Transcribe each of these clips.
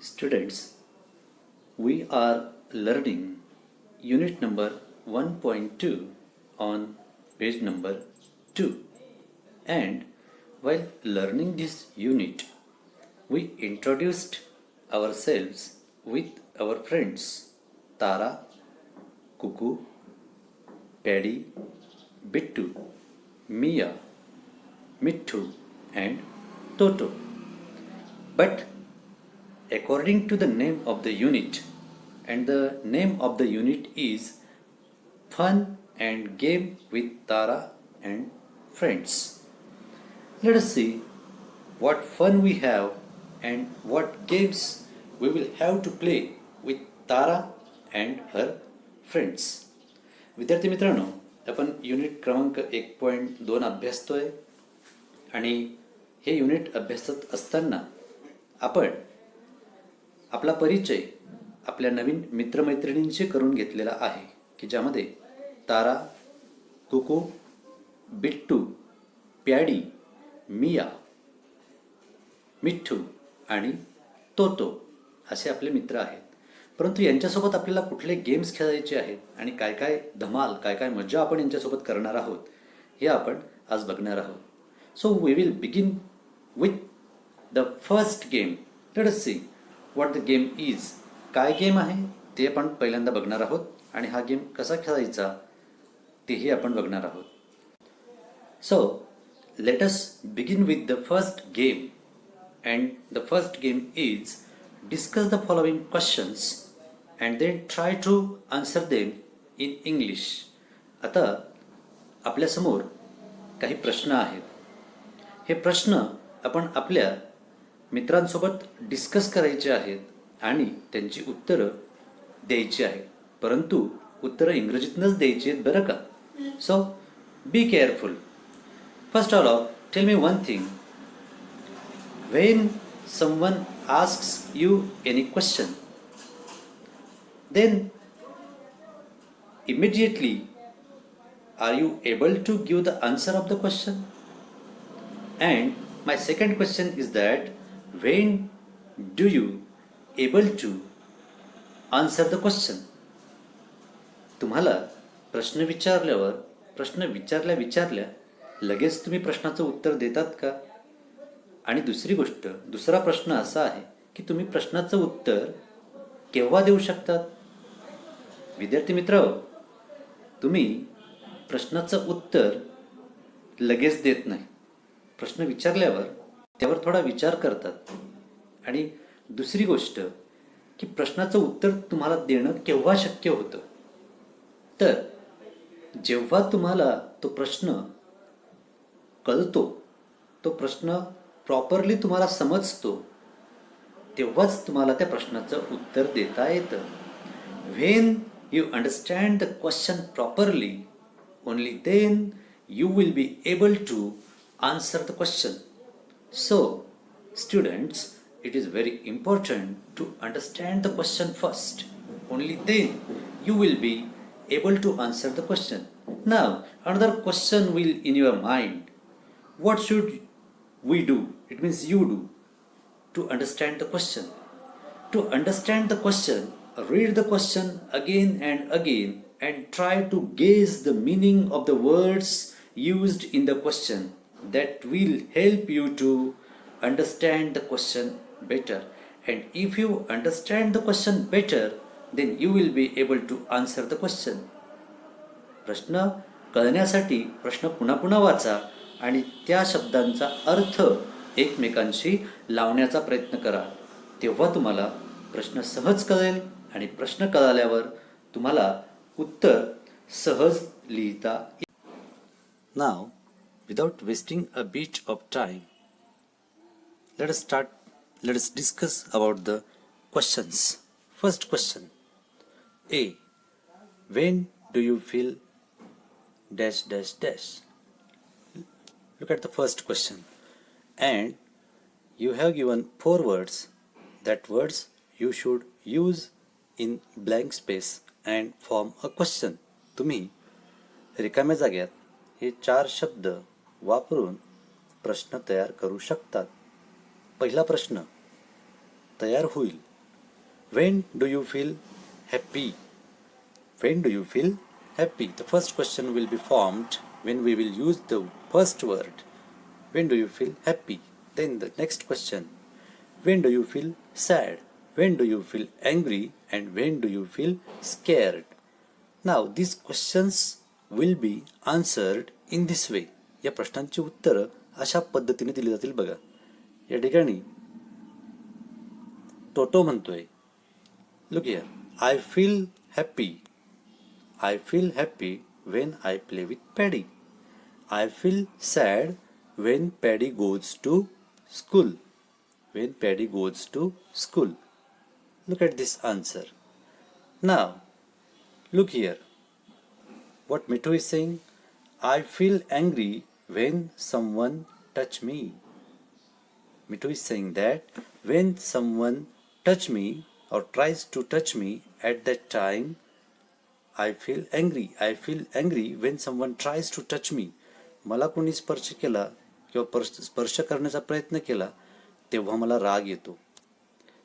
Students, we are learning unit number 1.2 on page number 2. And while learning this unit, we introduced ourselves with our friends Tara, Kuku, Paddy, Bittu, Mia, Mittu, and Toto. But according to the name of the unit, and the name of the unit is Fun and Game with Tara and Friends. Let us see what fun we have and what games we will have to play with Tara and her friends. विद्यार्थी मित्रांनो, आपण unit क्रमांक 1.2 अभ्यासतोय आणि हे unit अभ्यासत असताना आपण आपला परिचय आपल्या नवीन मित्रमैत्रिणींशी करून घेतलेला आहे की ज्यामध्ये तारा, कुकू, बिट्टू, प्याडी, मिया, मिठ्ठू आणि तोतो असे आपले मित्र आहेत. परंतु यांच्यासोबत आपल्याला कुठले गेम्स खेळायचे आहेत आणि काय काय धमाल, काय काय मजा आपण यांच्यासोबत करणार आहोत हे आपण आज बघणार आहोत. So we will begin with the first game. Let us see what the game is. काय गेम आहे ते आपण पहिल्यांदा बघणार आहोत आणि हा गेम कसा खेळायचा तेही आपण बघणार आहोत. So let us begin with the first game, and the first game is discuss the following questions and then try to answer them in English. आता आपल्यासमोर काही प्रश्न आहेत. हे प्रश्न आपण आपल्या मित्रांसोबत डिस्कस करायचे आहेत आणि त्यांची उत्तरं द्यायची आहेत. परंतु उत्तरं इंग्रजीतनंच द्यायची आहेत बरं का. So be careful. First of all, tell me one thing. When someone asks you any question, then immediately are you able to give the answer of the question? And my second question is that when do you able to answer the question? तुम्हाला प्रश्न विचारल्या लगेच तुम्ही प्रश्नाचं उत्तर देतात का? आणि दुसरा प्रश्न असा आहे की तुम्ही प्रश्नाचं उत्तर केव्हा देऊ शकतात? विद्यार्थी मित्र, तुम्ही प्रश्नाचं उत्तर लगेच देत नाही. प्रश्न विचारल्यावर त्यावर थोडा विचार करतात. आणि दुसरी गोष्ट की प्रश्नाचं उत्तर तुम्हाला देणं केव्हा शक्य होतं? तर जेव्हा तुम्हाला तो प्रश्न कळतो, तो प्रश्न प्रॉपरली तुम्हाला समजतो, तेव्हाच तुम्हाला त्या प्रश्नाचं उत्तर देता येतं. When you understand the question properly, only then you will be able to answer the question. So students, it is very important to understand the question first. Only then you will be able to answer the question. Now, another question will in your mind. What should we do? It means you do to understand the question. To understand the question, read the question again and try to gauge the meaning of the words used in the question. That will help you to understand the question better. And if you understand the question better, then you will be able to answer the question. प्रश्न कळण्यासाठी प्रश्न पुन्हा पुन्हा वाचा आणि त्या शब्दांचा अर्थ एकमेकांशी लावण्याचा प्रयत्न करा. तेव्हा तुम्हाला प्रश्न सहज कळेल आणि प्रश्न कळाल्यावर तुम्हाला उत्तर सहज लिहिता येईल. नाव without wasting a bit of time, let us discuss about the questions. First question. A. When do you feel dash dash dash? Look at the first question. And you have given 4 words. That words you should use in blank space and form a question. तुम्ही रिकाम्या जाग्यात हे 4 शब्द वापरून प्रश्न तयार करू शकतात. पहिला प्रश्न तयार होईल When do you feel happy? When do you feel happy? The first question will be formed when we will use the first word. When do you feel happy? Then the next question. When do you feel sad? When do you feel angry? And when do you feel scared? Now these questions will be answered in this way. या प्रश्नांची उत्तरं अशा पद्धतीने दिली जातील बघा. या ठिकाणी टोटो म्हणतोय, look here, I feel happy. I feel happy when I play with Paddy. I feel sad when Paddy goes to school. When Paddy goes to school. Look at this answer. Now, look here. What Mithu is saying? I feel angry when someone touch me. Mithu is saying that when someone touch me or tries to touch me at that time, I feel angry. I feel angry when someone tries to touch me. मला कोणी स्पर्श केला किंवा स्पर्श करण्याचा प्रयत्न केला तेव्हा मला राग येतो.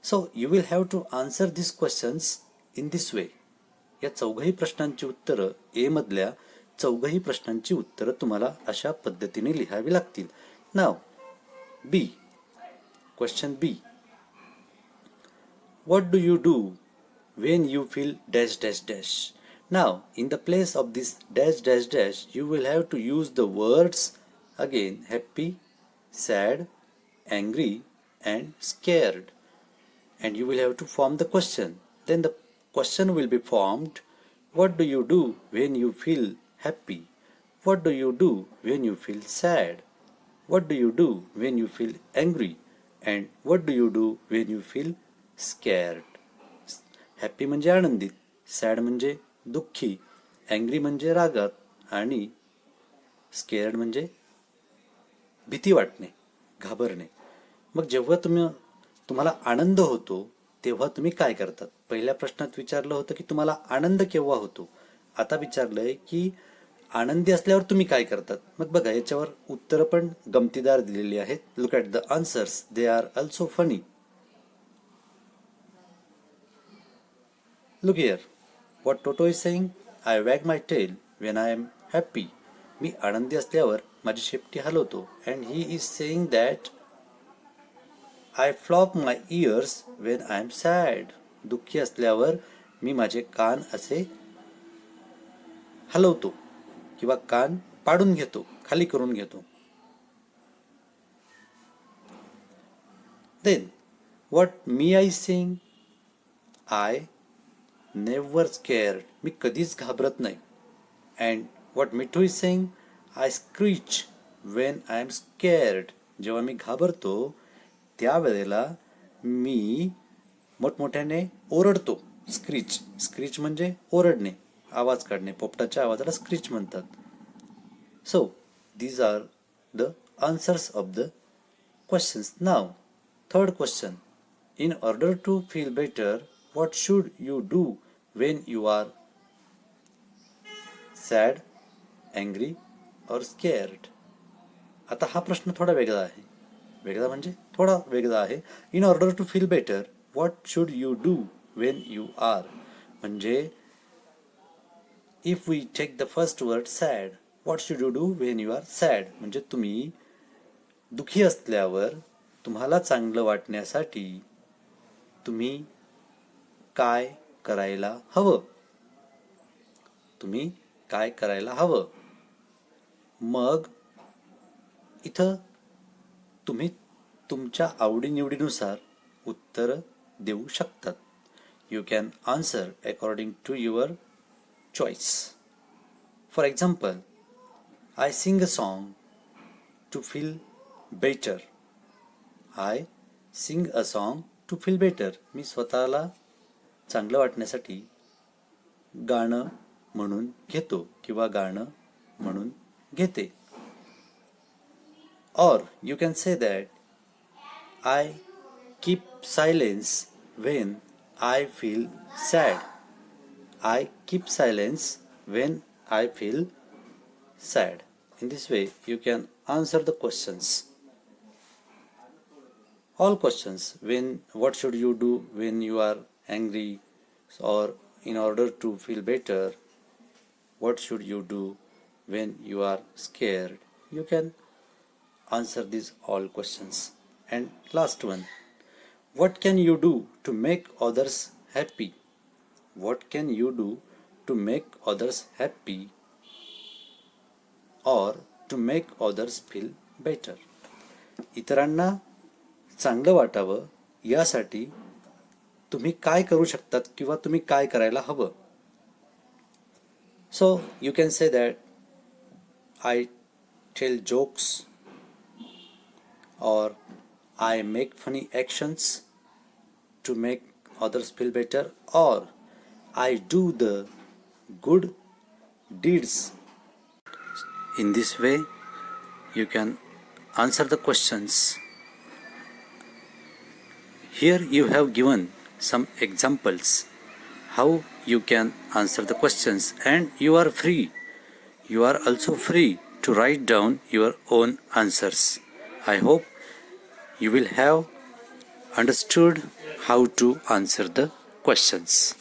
So you will have to answer this questions in this way. या चौघही प्रश्नांची उत्तरं, ए मधल्या चौघही प्रश्नांची उत्तरं तुम्हाला अशा पद्धतीने लिहावी लागतील. नाव B. Question B. What do you do when you feel dash dash dash? Now, in the place of this dash dash dash, you will have to use the words again happy, sad, angry, and scared. And you will have to form the question. Then the question will be formed. What do you do when you feel happy? What do you do when you feel sad? What do you do when you feel angry? And what do you do when you feel scared? Happy म्हणजे आनंदित, sad म्हणजे दुःखी, angry म्हणजे रागात आणि scared म्हणजे भीती वाटणे, घाबरणे. मग जेव्हा तुम्हाला आनंद होतो तेव्हा तुम्ही काय करतात? पहिल्या प्रश्नात विचारलं होतं की तुम्हाला आनंद केव्हा होतो. आता विचारलंय की आनंदी असल्यावर तुम्ही काय करतात. मग बघा याच्यावर उत्तरं पण गमतीदार दिलेली आहेत. Look at the answers, they are also funny. Look here. What Toto is saying? I wag my tail when I am happy. मी आनंदी असल्यावर माझी शेपटी हलवतो. And he is saying that I flop my ears when I am sad. दुःखी असल्यावर मी माझे कान असे हलवतो किंवा कान पाडून घेतो, खाली करून घेतो. Then what Mia is saying? I never scared. मी कधीच घाबरत नाही. And what Mithu is saying? I screech when I am scared. जेव्हा मी घाबरतो त्यावेळेला मी मोठमोठ्याने ओरडतो. स्क्रीच. स्क्रीच म्हणजे ओरडणे, आवाज काढणे. पोपटाच्या आवाजाला स्क्रीच म्हणतात. So these are the answers of the questions. Now, third question. In order to feel better, what should you do when you are sad, angry or scared? आता हा प्रश्न थोडा वेगळा आहे. वेगळा म्हणजे थोडा वेगळा आहे. In order to feel better, what should you do when you are, म्हणजे if we take the first word sad, what should you do when you are sad, म्हणजे तुम्ही दुखी असल्यावर तुम्हाला चांगलं वाटण्यासाठी तुम्ही काय करायला हवं. तुम्ही काय करायला हवं. मग इथं तुम्ही तुमच्या आवडीनिवडीनुसार उत्तर देऊ शकतात. You can answer according to your choice. For example, I sing a song to feel better. I sing a song to feel better. मी स्वतःला चांगलं वाटण्यासाठी गाणं म्हणून घेतो किंवा गाणं म्हणून घेते. Or you can say that I keep silence when I feel sad. I keep silence when I feel sad. In this way, you can answer the questions. All questions. What should you do when you are angry, or in order to feel better, what should you do when you are scared? You can answer these all questions. And last one, what can you do to make others happy? What can you do to make others happy or to make others feel better? इतरांना चांगलं वाटावं यासाठी तुम्ही काय करू शकतात किंवा तुम्ही काय करायला हवं? So you can say that I tell jokes, or I make funny actions to make others feel better, or I do the good deeds. In this way, you can answer the questions. Here you have given some examples how you can answer the questions, and you are free. You are also free to write down your own answers. I hope you will have understood how to answer the questions.